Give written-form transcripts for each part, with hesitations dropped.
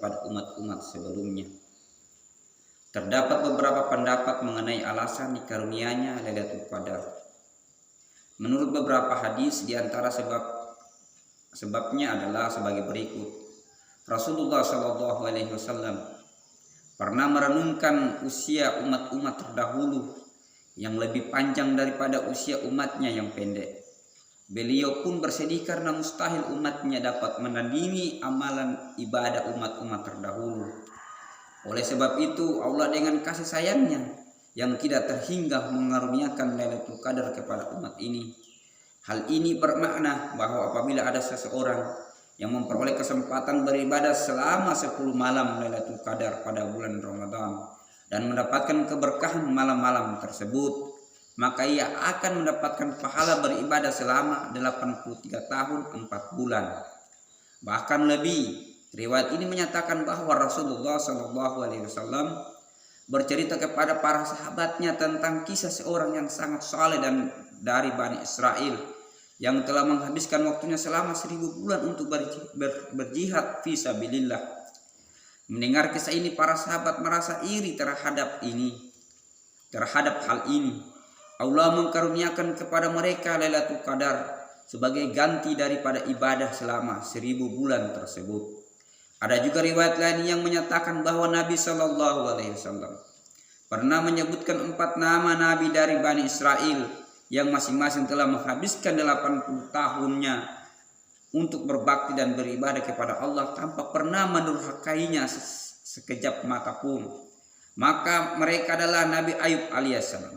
kepada umat-umat sebelumnya. Terdapat beberapa pendapat mengenai alasan dikarunianya Lailatul Qadar. Menurut beberapa hadis, di antara sebabnya adalah sebagai berikut. Rasulullah SAW pernah merenungkan usia umat-umat terdahulu yang lebih panjang daripada usia umatnya yang pendek. Beliau pun bersedih karena mustahil umatnya dapat menandingi amalan ibadah umat-umat terdahulu. Oleh sebab itu, Allah dengan kasih sayangnya yang tidak terhingga mengaruniakan Lailatul Qadar kepada umat ini. Hal ini bermakna bahwa apabila ada seseorang yang memperoleh kesempatan beribadah selama 10 malam Lailatul Qadar pada bulan Ramadan dan mendapatkan keberkahan malam-malam tersebut, maka ia akan mendapatkan pahala beribadah selama 83 tahun 4 bulan. Bahkan lebih. Riwayat ini menyatakan bahwa Rasulullah SAW bercerita kepada para sahabatnya tentang kisah seorang yang sangat saleh dan dari Bani Israel yang telah menghabiskan waktunya selama 1000 bulan untuk berjihad fi sabilillah. Mendengar kisah ini, para sahabat merasa iri terhadap hal ini. Allah mengkaruniakan kepada mereka Lailatul Qadar sebagai ganti daripada ibadah selama 1000 bulan tersebut. Ada juga riwayat lain yang menyatakan bahwa Nabi SAW pernah menyebutkan 4 nama Nabi dari Bani Israel yang masing-masing telah menghabiskan 80 tahunnya untuk berbakti dan beribadah kepada Allah tanpa pernah mendurhakainya sekejap mata pun. Maka mereka adalah Nabi Ayub alaihissalam,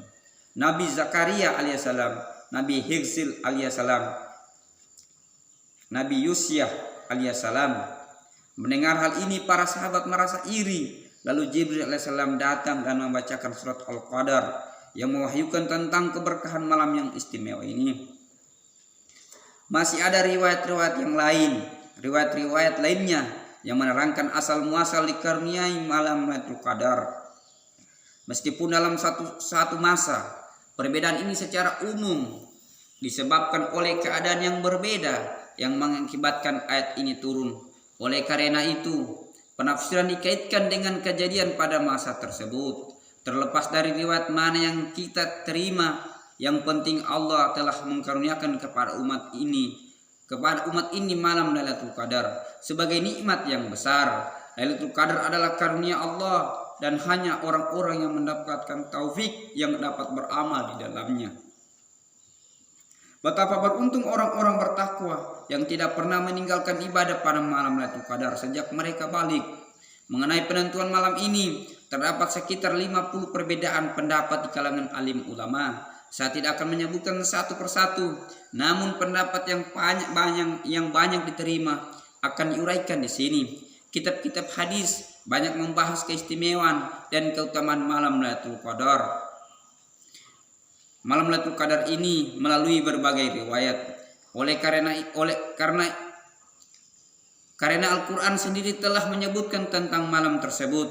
Nabi Zakaria alaihissalam, Nabi Hizkil alaihissalam, Nabi Yusya alaihissalam. Mendengar hal ini, para sahabat merasa iri. Lalu Jibril alaihissalam datang dan membacakan surat Al-Qadar yang mewahyukan tentang keberkahan malam yang istimewa ini. Masih ada riwayat-riwayat yang lain, riwayat-riwayat lainnya yang menerangkan asal muasal dikaruniai malam Lailatul Qadar. Meskipun dalam satu masa, perbedaan ini secara umum disebabkan oleh keadaan yang berbeda yang mengakibatkan ayat ini turun. Oleh karena itu, penafsiran dikaitkan dengan kejadian pada masa tersebut. Terlepas dari riwayat mana yang kita terima, yang penting Allah telah mengkaruniakan kepada umat ini malam Lailatul Qadar sebagai nikmat yang besar. Lailatul Qadar adalah karunia Allah dan hanya orang-orang yang mendapatkan taufik yang dapat beramal di dalamnya. Betapa beruntung orang-orang bertakwa yang tidak pernah meninggalkan ibadah pada malam Lailatul Qadar sejak mereka balik. Mengenai penentuan malam ini, terdapat sekitar 50 perbedaan pendapat di kalangan alim ulama. Saya tidak akan menyebutkan satu persatu, namun pendapat yang banyak diterima akan diuraikan di sini. Kitab-kitab hadis banyak membahas keistimewaan dan keutamaan malam Lailatul Qadar. Malam Lailatul Qadar ini melalui berbagai riwayat. Karena Al-Quran sendiri telah menyebutkan tentang malam tersebut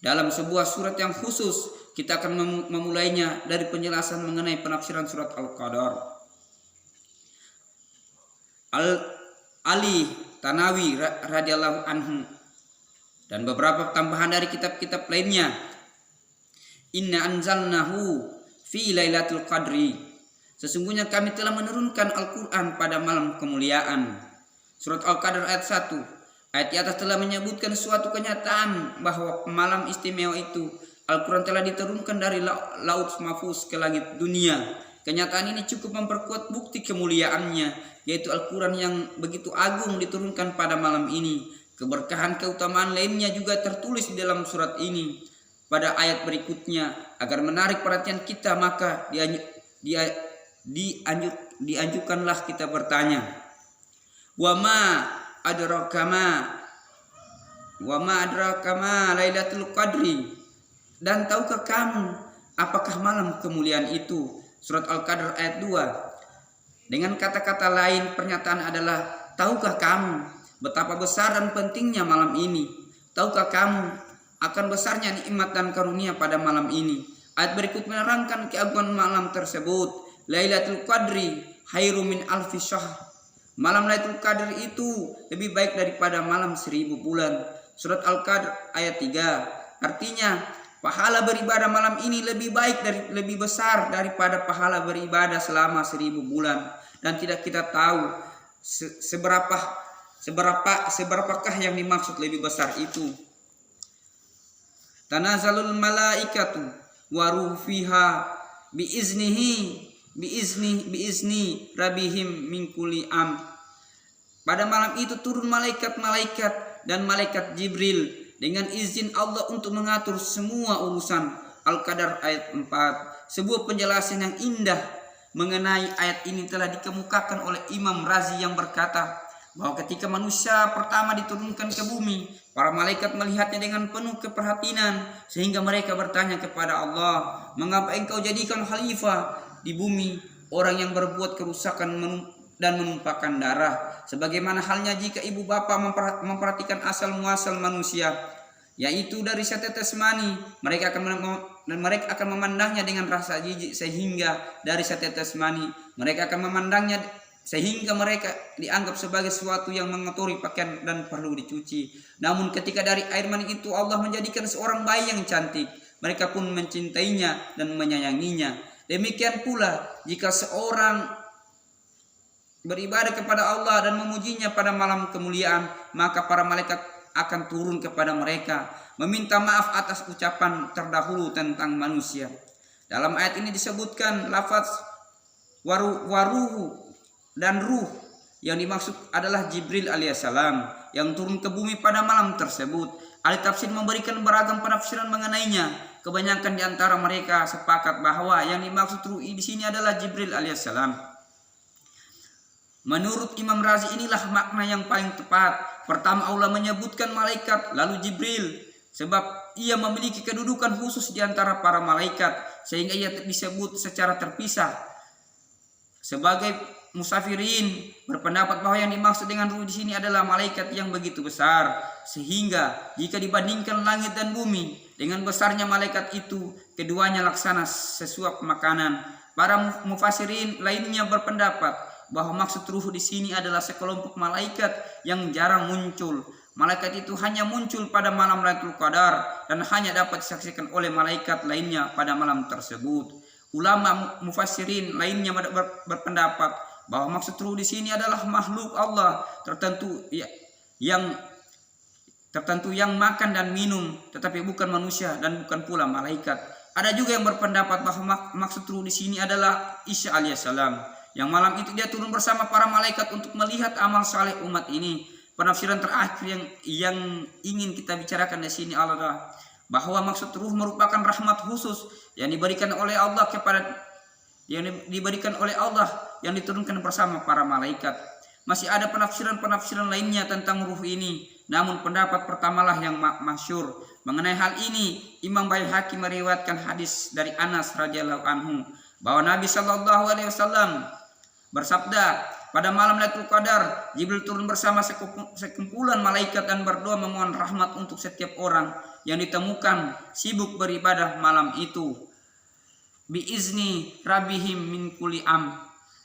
dalam sebuah surat yang khusus. Kita akan memulainya dari penjelasan mengenai penafsiran surat Al-Qadar. Ali Tanawi radhiyallahu anhu dan beberapa tambahan dari kitab-kitab lainnya. Inna anzalnahu fi lailatul qadri. Sesungguhnya kami telah menurunkan Al-Quran pada malam kemuliaan. Surat Al-Qadar ayat 1. Ayat di atas telah menyebutkan suatu kenyataan bahwa malam istimewa itu Al-Quran telah diturunkan dari laut mahfuz ke langit dunia. Kenyataan ini cukup memperkuat bukti kemuliaannya, yaitu Al-Quran yang begitu agung diturunkan pada malam ini. Keberkahan keutamaan lainnya juga tertulis di dalam surat ini. Pada ayat berikutnya, agar menarik perhatian kita, maka dianjurkanlah kita bertanya, wa ma adraka ma Lailatul Qadri, dan tahukah kamu apakah malam kemuliaan itu? Surat Al-Qadar ayat 2. Dengan kata-kata lain, pernyataan adalah, tahukah kamu betapa besar dan pentingnya malam ini? Tahukah kamu akan besarnya nikmat dan karunia pada malam ini? Ayat berikut menerangkan keagungan malam tersebut. Lailatul Qadri khairum min alfi syahr. Malam Lailatul Qadar itu lebih baik daripada malam 1000 bulan. Surat Al-Qadr ayat 3. Artinya, pahala beribadah malam ini lebih besar daripada pahala beribadah selama 1000 bulan. Dan tidak kita tahu seberapakah yang dimaksud lebih besar itu. Tanazalul malaikatu wa ruh fiha biizni rabihim min kulli am. Pada malam itu turun malaikat-malaikat dan malaikat Jibril dengan izin Allah untuk mengatur semua urusan. Al-Qadar ayat 4. Sebuah penjelasan yang indah mengenai ayat ini telah dikemukakan oleh Imam Razi yang berkata bahwa ketika manusia pertama diturunkan ke bumi, para malaikat melihatnya dengan penuh keprihatinan sehingga mereka bertanya kepada Allah, "Mengapa engkau jadikan khalifah di bumi orang yang berbuat kerusakan dan menumpahkan darah, sebagaimana halnya jika ibu bapa memperhatikan asal muasal manusia, yaitu dari setetes mani, mereka akan memandangnya dengan rasa jijik, sehingga dari setetes mani mereka akan memandangnya sehingga mereka dianggap sebagai sesuatu yang mengotori pakaian dan perlu dicuci. Namun ketika dari air mani itu Allah menjadikan seorang bayi yang cantik, mereka pun mencintainya dan menyayanginya. Demikian pula jika seorang beribadah kepada Allah dan memujinya pada malam kemuliaan, maka para malaikat akan turun kepada mereka meminta maaf atas ucapan terdahulu tentang manusia. Dalam ayat ini disebutkan lafaz waruhu dan ruh. Yang dimaksud adalah Jibril alaihissalam yang turun ke bumi pada malam tersebut. Ahli tafsir memberikan beragam penafsiran mengenainya. Kebanyakan di antara mereka sepakat bahwa yang dimaksud ruh di sini adalah Jibril alaihissalam. Menurut Imam Razi inilah makna yang paling tepat. Pertama Allah menyebutkan malaikat, lalu Jibril, sebab ia memiliki kedudukan khusus di antara para malaikat sehingga ia disebut secara terpisah. Sebagai musafirin berpendapat bahwa yang dimaksud dengan ruh di sini adalah malaikat yang begitu besar sehingga jika dibandingkan langit dan bumi dengan besarnya malaikat itu, keduanya laksana sesuap makanan. Para mufassirin lainnya berpendapat bahwa maksud ruh di sini adalah sekelompok malaikat yang jarang muncul. Malaikat itu hanya muncul pada malam Lailatul Qadar dan hanya dapat disaksikan oleh malaikat lainnya pada malam tersebut. Ulama mufassirin lainnya berpendapat bahwa maksud ruh di sini adalah makhluk Allah tertentu yang makan dan minum, tetapi bukan manusia dan bukan pula malaikat. Ada juga yang berpendapat bahwa maksud ruh di sini adalah Isa alaihissalam, yang malam itu dia turun bersama para malaikat untuk melihat amal saleh umat ini. Penafsiran terakhir yang ingin kita bicarakan di sini adalah bahwa maksud ruh merupakan rahmat khusus yang diberikan oleh Allah yang diturunkan bersama para malaikat. Masih ada penafsiran lainnya tentang ruh ini, namun pendapat pertamalah yang masyhur. Mengenai hal ini, Imam Baihaqi meriwayatkan hadis dari Anas radhiyallahu anhu bahwa Nabi sallallahu alaihi wasallam bersabda, pada malam Lailatul Qadar, Jibril turun bersama sekumpulan malaikat dan berdoa memohon rahmat untuk setiap orang yang ditemukan sibuk beribadah malam itu. Biizni rabihim min kulli am,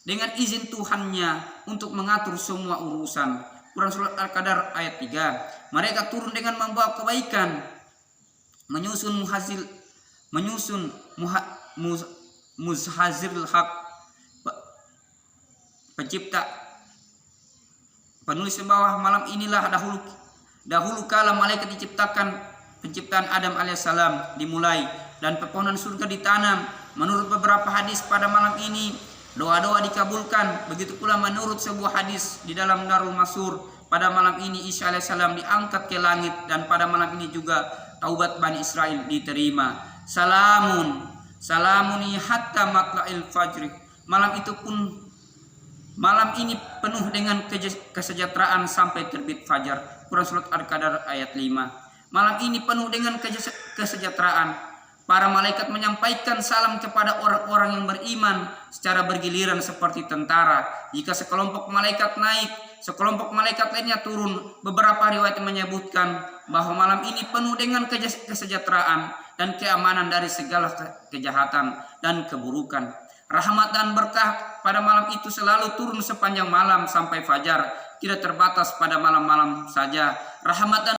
dengan izin Tuhannya untuk mengatur semua urusan. Quran surat Al-Qadar ayat 3. Mereka turun dengan membawa kebaikan, menyusun muzhazirul haq, pencipta. Penulis bawah, malam inilah dahulu kala malaikat diciptakan, penciptaan Adam alaihissalam dimulai dan pepohonan surga ditanam. Menurut beberapa hadis pada malam ini doa-doa dikabulkan. Begitu pula menurut sebuah hadis di dalam Darul Masur, pada malam ini Isa alaihissalam diangkat ke langit dan pada malam ini juga taubat Bani Israel diterima. Salamuni hatta matla'il fajri. Malam ini penuh dengan kesejahteraan sampai terbit fajar. Quran surat Al-Qadar ayat 5. Malam ini penuh dengan kesejahteraan. Para malaikat menyampaikan salam kepada orang-orang yang beriman secara bergiliran seperti tentara. Jika sekelompok malaikat naik, sekelompok malaikat lainnya turun. Beberapa riwayat menyebutkan bahwa malam ini penuh dengan kesejahteraan dan keamanan dari segala kejahatan dan keburukan. Rahmat dan berkah pada malam itu selalu turun sepanjang malam sampai fajar, tidak terbatas pada malam-malam saja. Rahmat dan